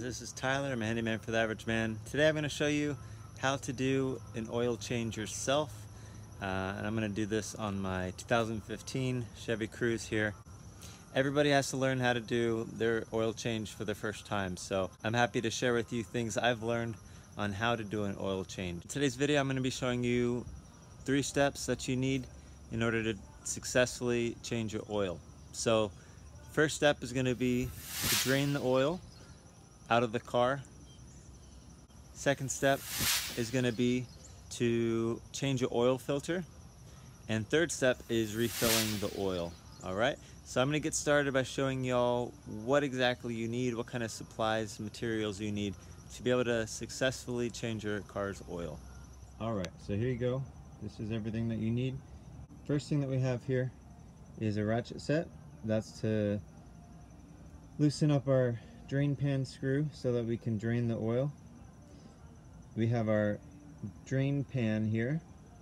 this is Tyler. I'm a handyman for the average man. Today I'm going to show you how to do an oil change yourself. And I'm going to do this on my 2015 Chevy Cruze here. Everybody has to learn how to do their oil change for the first time, so I'm happy to share with you things I've learned on how to do an oil change. In today's video I'm going to be showing you 3 steps that you need in order to successfully change your oil. So first step is going to be to drain the oil out of the car. Second step is going to be to change your oil filter. And third step is refilling the oil. Alright, so I'm going to get started by showing y'all what exactly you need, what kind of supplies, materials you need to be able to successfully change your car's oil. Alright, so here you go. This is everything that you need. First thing that we have here is a ratchet set. That's to loosen up our drain pan screw so that we can drain the oil. We have our drain pan here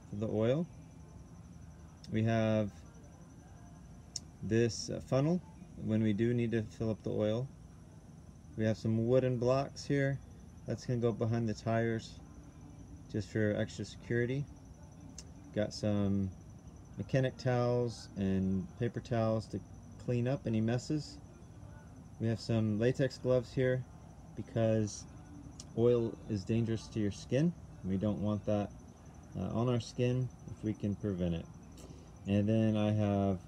for the oil. We have this funnel when we do need to fill up the oil. We have some wooden blocks here. That's going to go behind the tires just for extra security. Got some mechanic towels and paper towels to clean up any messes. We have some latex gloves here because oil is dangerous to your skin. We don't want that on our skin if we can prevent it. And then I have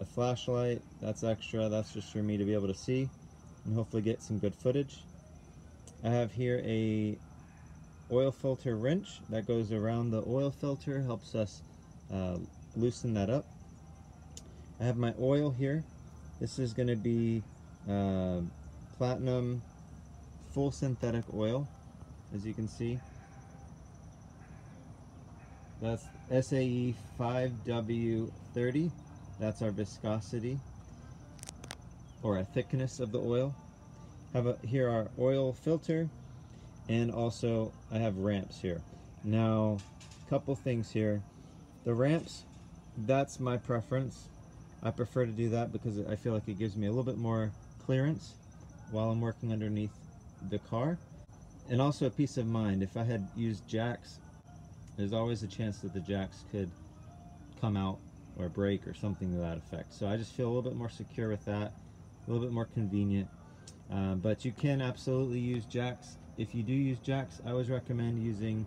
a flashlight. That's extra. That's just for me to be able to see and hopefully get some good footage. I have here a oil filter wrench that goes around the oil filter, helps us loosen that up. I have my oil here. This is going to be platinum full synthetic oil, as you can see. That's SAE 5W30. That's our viscosity or a thickness of the oil. Here our oil filter, and also I have ramps here. Now, a couple things here. The ramps, that's my preference. I prefer to do that because I feel like it gives me a little bit more clearance while I'm working underneath the car, and also a peace of mind. If I had used jacks, there's always a chance that the jacks could come out or break or something to that effect. So I just feel a little bit more secure with that, a little bit more convenient. But you can absolutely use jacks. If you do use jacks, I always recommend using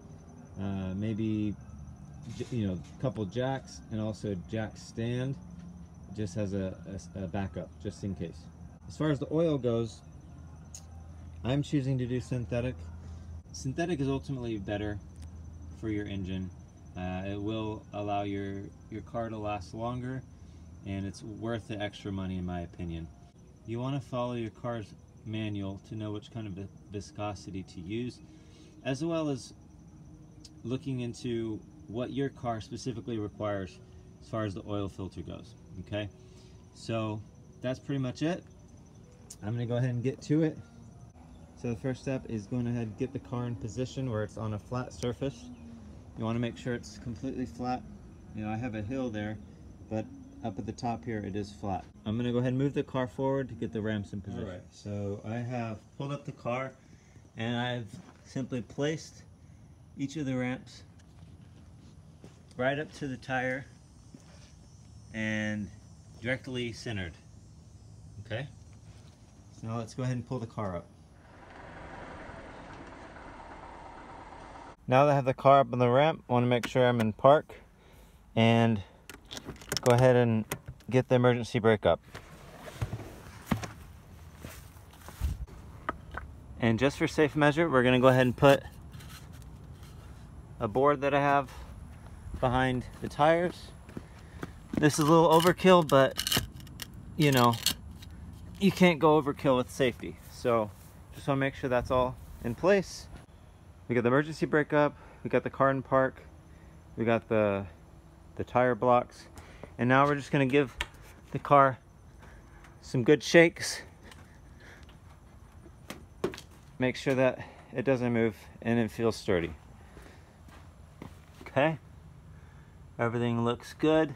maybe a couple jacks and also a jack stand, just as a backup, just in case. As far as the oil goes, I'm choosing to do synthetic. Synthetic is ultimately better for your engine. It will allow your car to last longer, and it's worth the extra money in my opinion. You want to follow your car's manual to know which kind of viscosity to use, as well as looking into what your car specifically requires as far as the oil filter goes. Okay, so that's pretty much it. I'm going to go ahead and get to it. So the first step is going ahead and get the car in position where it's on a flat surface. You want to make sure it's completely flat. I have a hill there, but up at the top here it is flat. I'm going to go ahead and move the car forward to get the ramps in position. Alright, so I have pulled up the car and I've simply placed each of the ramps right up to the tire and directly centered. Okay, so now let's go ahead and pull the car up. Now that I have the car up on the ramp, I want to make sure I'm in park and go ahead and get the emergency brake up. And just for safe measure, we're going to go ahead and put a board that I have behind the tires. This is a little overkill, but you can't go overkill with safety. So just want to make sure that's all in place. We got the emergency brake up, we got the car in park, we got the tire blocks, and now we're just going to give the car some good shakes. Make sure that it doesn't move and it feels sturdy. Okay, everything looks good.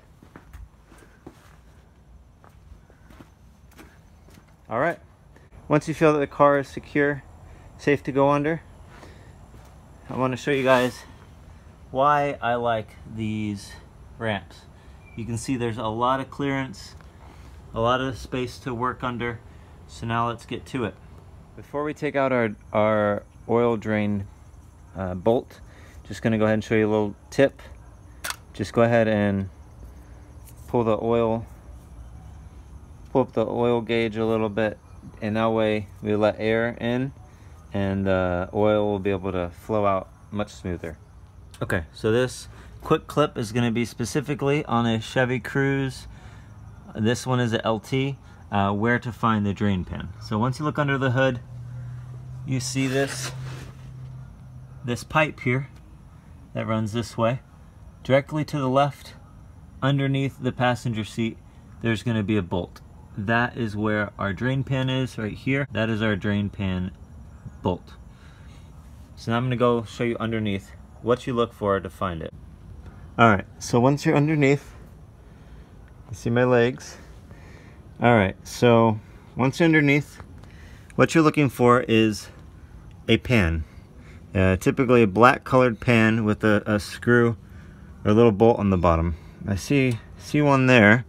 Alright, once you feel that the car is secure, safe to go under. I want to show you guys why I like these ramps. You can see there's a lot of clearance, a lot of space to work under. So now let's get to it. Before we take out our oil drain bolt, just going to go ahead and show you a little tip. Just go ahead and pull up the oil gauge a little bit, and that way we let air in and the oil will be able to flow out much smoother. Okay, so this quick clip is going to be specifically on a Chevy Cruze. This one is a LT, where to find the drain pan. So once you look under the hood, you see this pipe here that runs this way. Directly to the left, underneath the passenger seat, there's going to be a bolt. That is where our drain pan is, right here. That is our drain pan bolt. So now I'm going to go show you underneath what you look for to find it. Alright, so once you're underneath, you see my legs. Alright, so once you're underneath, what you're looking for is a pan. Typically a black colored pan with a screw or a little bolt on the bottom. I see one there,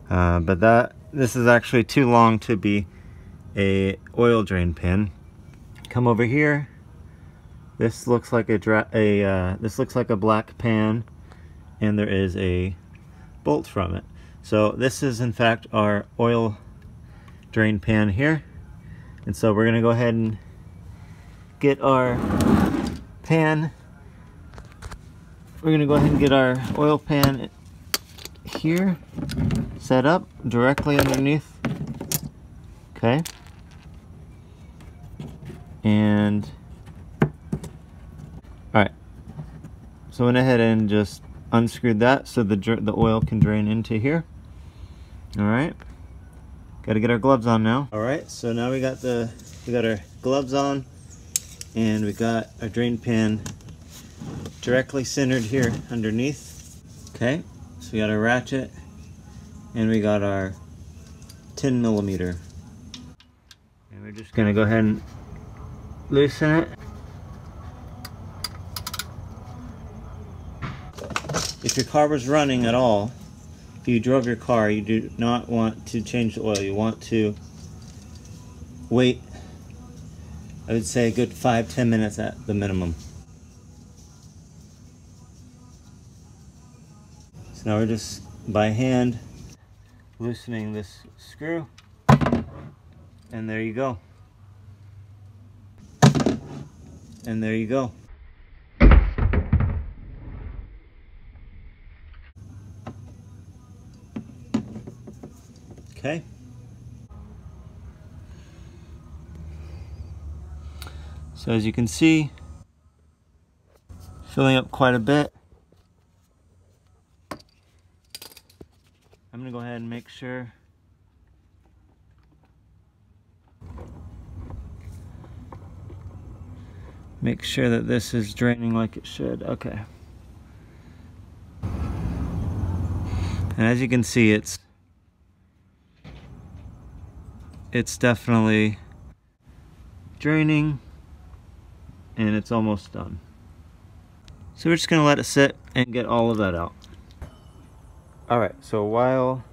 but this is actually too long to be a oil drain pan. Come over here. This looks like this looks like a black pan, and there is a bolt from it. So this is in fact our oil drain pan here, and so we're gonna go ahead and get our pan. We're gonna go ahead and get our oil pan here set up directly underneath. Okay, and alright, so I went ahead and just unscrewed that so the oil can drain into here. Alright, gotta get our gloves on now. Alright, so now we got our gloves on, and we got our drain pan directly centered here underneath. Okay, so we got our ratchet and we got our 10mm, and we're just gonna go ahead and loosen it. If your car was running at all, if you drove your car, you do not want to change the oil. You want to wait, I would say a good 5-10 minutes at the minimum. So now we're just by hand loosening this screw, and there you go. And there you go. Okay. So as you can see, filling up quite a bit. I'm gonna go ahead and make sure that this is draining like it should. Okay. And as you can see, it's definitely draining, and it's almost done. So we're just gonna let it sit and get all of that out. Alright, so while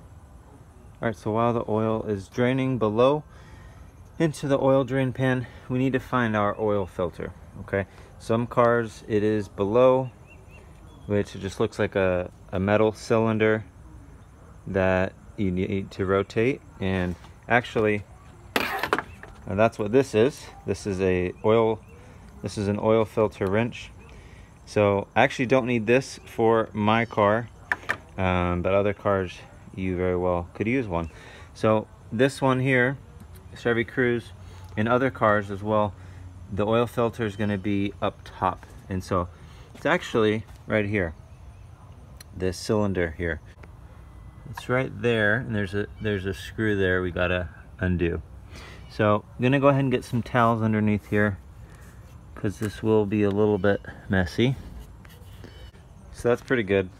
the oil is draining below into the oil drain pan, we need to find our oil filter. Okay, some cars it is below, which it just looks like a metal cylinder that you need to rotate, and actually that's what this is. This is an oil filter wrench. So I actually don't need this for my car, but other cars you very well could use one. So this one here, Chevy Cruze, and other cars as well, the oil filter is going to be up top, and so it's actually right here, this cylinder here. It's right there, and there's a screw there we gotta undo. So I'm gonna go ahead and get some towels underneath here, because this will be a little bit messy. So that's pretty good.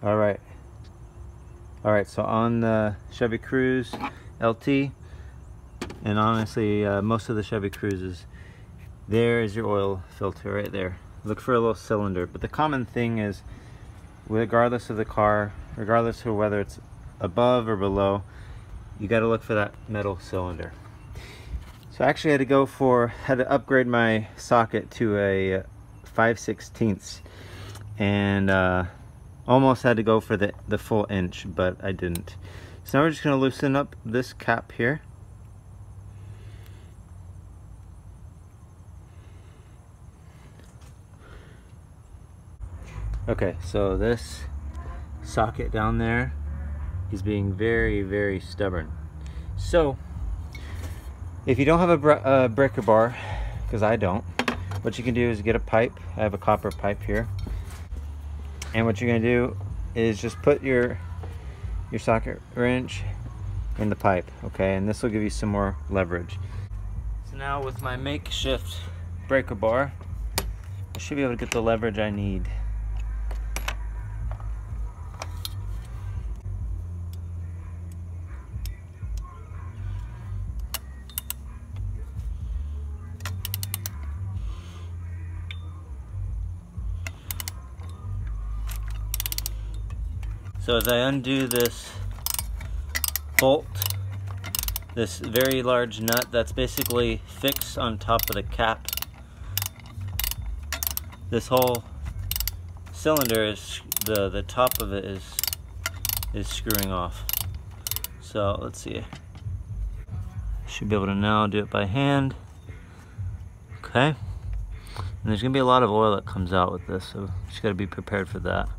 Alright, so on the Chevy Cruze LT, and honestly most of the Chevy Cruzes, There is your oil filter right there. Look for a little cylinder, but the common thing is, regardless of the car, regardless of whether it's above or below, you got to look for that metal cylinder. So I actually had to upgrade my socket to a 5/16, and almost had to go for the full inch, but I didn't. So now we're just going to loosen up this cap here. Okay, so this socket down there is being very, very stubborn. So if you don't have a breaker bar, because I don't, what you can do is get a pipe. I have a copper pipe here, and what you're going to do is just put your socket wrench in the pipe, okay, and this will give you some more leverage. So now with my makeshift breaker bar, I should be able to get the leverage I need. So as I undo this bolt, this very large nut that's basically fixed on top of the cap, this whole cylinder is, the top of it is screwing off. So let's see. Should be able to now do it by hand. Okay. And there's gonna be a lot of oil that comes out with this, so just gotta be prepared for that.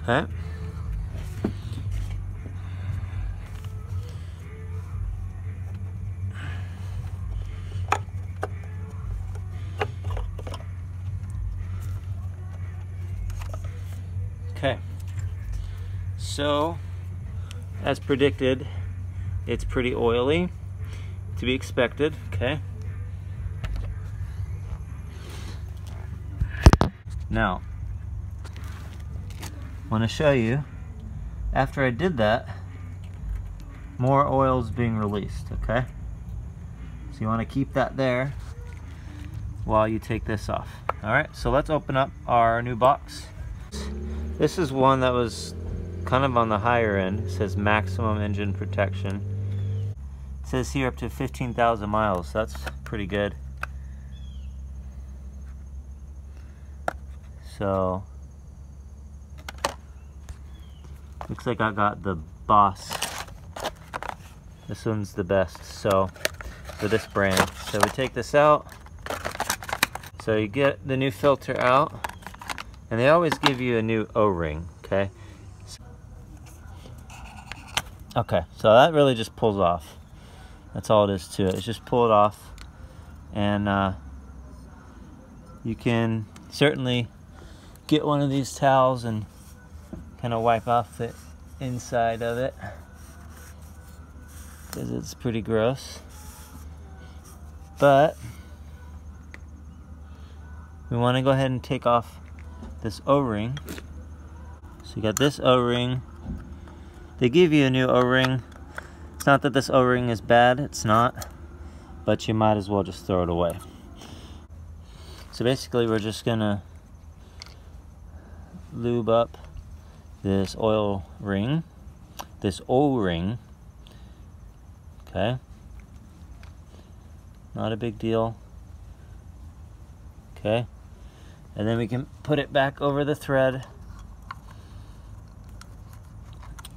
Okay. Okay. So, as predicted, it's pretty oily, to be expected, okay? Now, I want to show you, after I did that, more oil is being released, okay? So you want to keep that there while you take this off. Alright, so let's open up our new box. This is one that was kind of on the higher end. It says maximum engine protection. It says here up to 15,000 miles. That's pretty good. So looks like I got the Boss. This one's the best, so for this brand. So we take this out. So you get the new filter out, and they always give you a new O-ring, okay? Okay, so that really just pulls off. That's all it is to it. It's just pull it off, and you can certainly get one of these towels and kind of wipe off the inside of it, because it's pretty gross. But we want to go ahead and take off this O-ring. So you got this O-ring. They give you a new O-ring. It's not that this O-ring is bad, it's not, but you might as well just throw it away. So basically we're just gonna lube up this oil ring, this O-ring, okay? Not a big deal, okay? And then we can put it back over the thread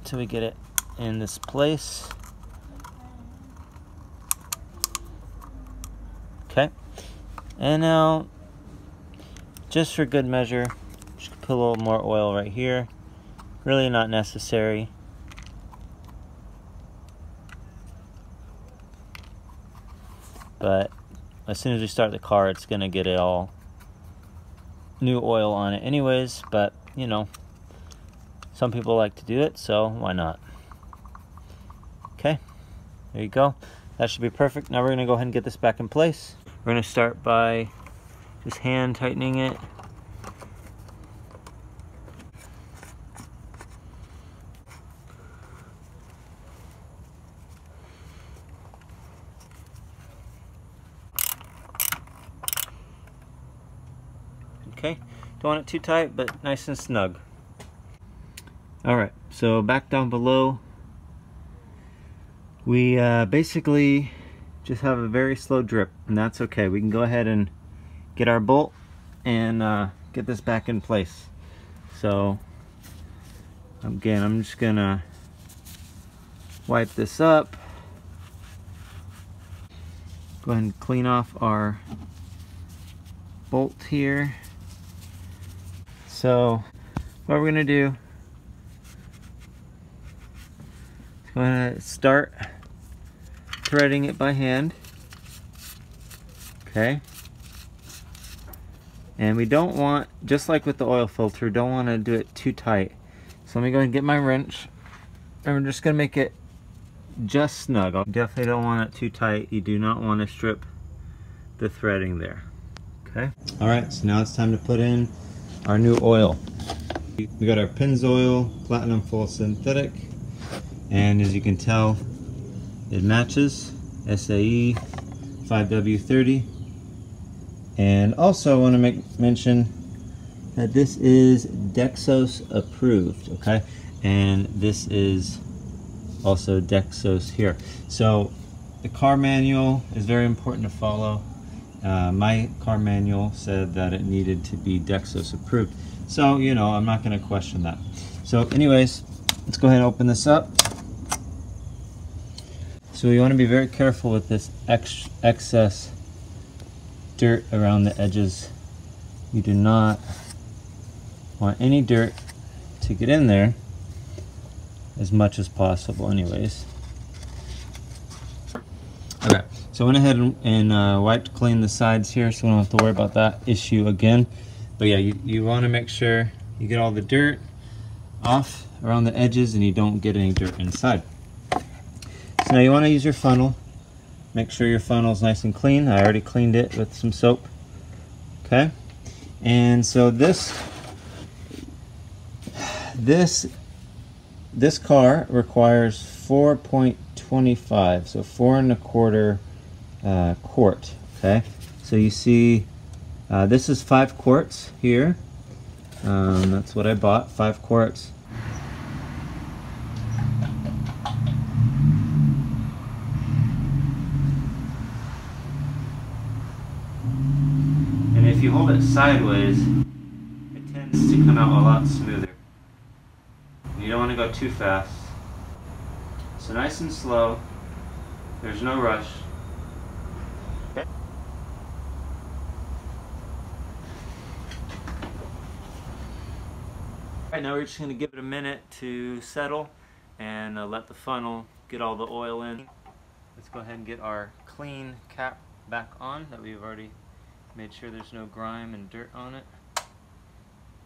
until we get it in this place. Okay, and now, just for good measure, just put a little more oil right here. Really not necessary. But as soon as we start the car, it's gonna get it all new oil on it anyways, but you know, some people like to do it, so why not? Okay, there you go. That should be perfect. Now we're gonna go ahead and get this back in place. We're gonna start by just hand tightening it Okay, don't want it too tight, but nice and snug. Alright, so back down below, we basically just have a very slow drip, and that's okay. We can go ahead and get our bolt and get this back in place. So again, I'm just gonna wipe this up, go ahead and clean off our bolt here. So what we're gonna do, I'm gonna start threading it by hand. Okay, and we don't want, just like with the oil filter, don't want to do it too tight. So let me go ahead and get my wrench, and we're just gonna make it just snug. You definitely don't want it too tight. You do not want to strip the threading there. Okay. All right, so now it's time to put in our new oil. We got our Pennzoil Platinum Full Synthetic, and as you can tell, it matches SAE 5W30. And also I want to mention that this is Dexos approved, okay? And this is also Dexos here. So the car manual is very important to follow. My car manual said that it needed to be Dexos approved. So, you know, I'm not going to question that. So anyways, let's go ahead and open this up. So we want to be very careful with this excess dirt around the edges. You do not want any dirt to get in there as much as possible anyways. Okay, so I went ahead and wiped clean the sides here, so we don't have to worry about that issue again. But yeah, you want to make sure you get all the dirt off around the edges and you don't get any dirt inside. So now you want to use your funnel. Make sure your funnel is nice and clean. I already cleaned it with some soap. Okay, and so this car requires 4.25, so 4 1/4 quart. Okay, so you see this is 5 quarts here. That's what I bought, 5 quarts. And if you hold it sideways, it tends to come out a lot smoother. You don't want to go too fast. So nice and slow. There's no rush. Okay. Alright, now we're just going to give it a minute to settle and let the funnel get all the oil in. Let's go ahead and get our clean cap back on that we've already made sure there's no grime and dirt on it.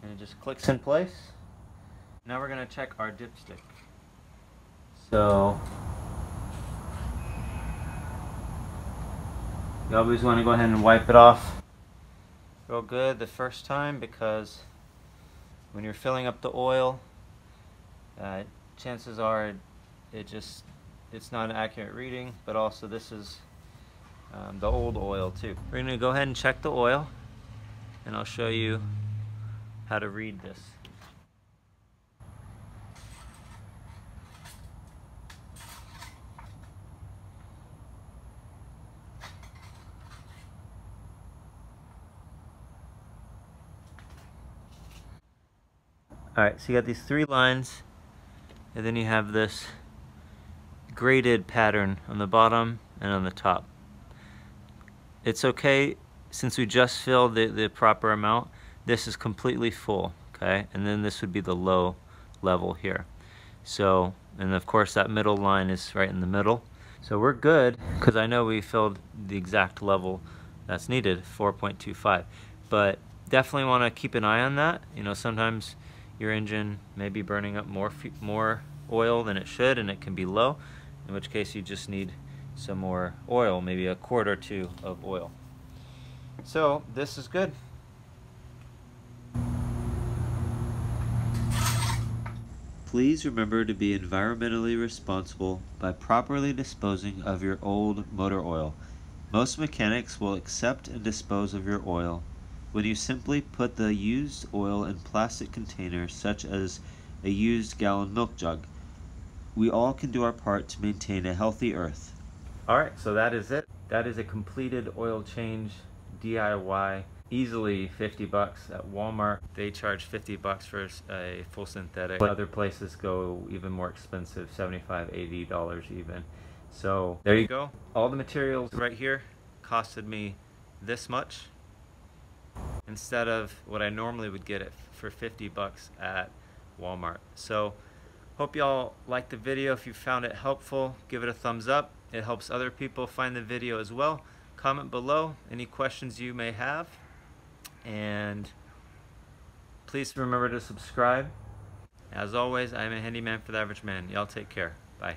And it just clicks in place. Now we're going to check our dipstick. So you always want to go ahead and wipe it off real good the first time, because when you're filling up the oil, chances are it's not an accurate reading, but also this is the old oil too. We're going to go ahead and check the oil, and I'll show you how to read this. Alright, so you got these 3 lines, and then you have this graded pattern on the bottom and on the top. It's okay, since we just filled the proper amount, this is completely full, okay? And then this would be the low level here. So, and of course that middle line is right in the middle. So we're good, because I know we filled the exact level that's needed, 4.25. But definitely want to keep an eye on that. You know, sometimes your engine may be burning up more oil than it should, and it can be low, in which case you just need some more oil, maybe a quart or 2 of oil. So this is good. Please remember to be environmentally responsible by properly disposing of your old motor oil. Most mechanics will accept and dispose of your oil, when you simply put the used oil in plastic containers such as a used gallon milk jug. We all can do our part to maintain a healthy earth. Alright, so that is it. That is a completed oil change DIY. Easily 50 bucks at Walmart. They charge 50 bucks for a full synthetic. Other places go even more expensive, $75, $80 even. So there you go. All the materials right here costed me this much instead of what I normally would get it for 50 bucks at Walmart. So hope y'all liked the video. If you found it helpful, give it a thumbs up. It helps other people find the video as well. Comment below any questions you may have. And please remember to subscribe. As always, I'm a handyman for the average man. Y'all take care. Bye.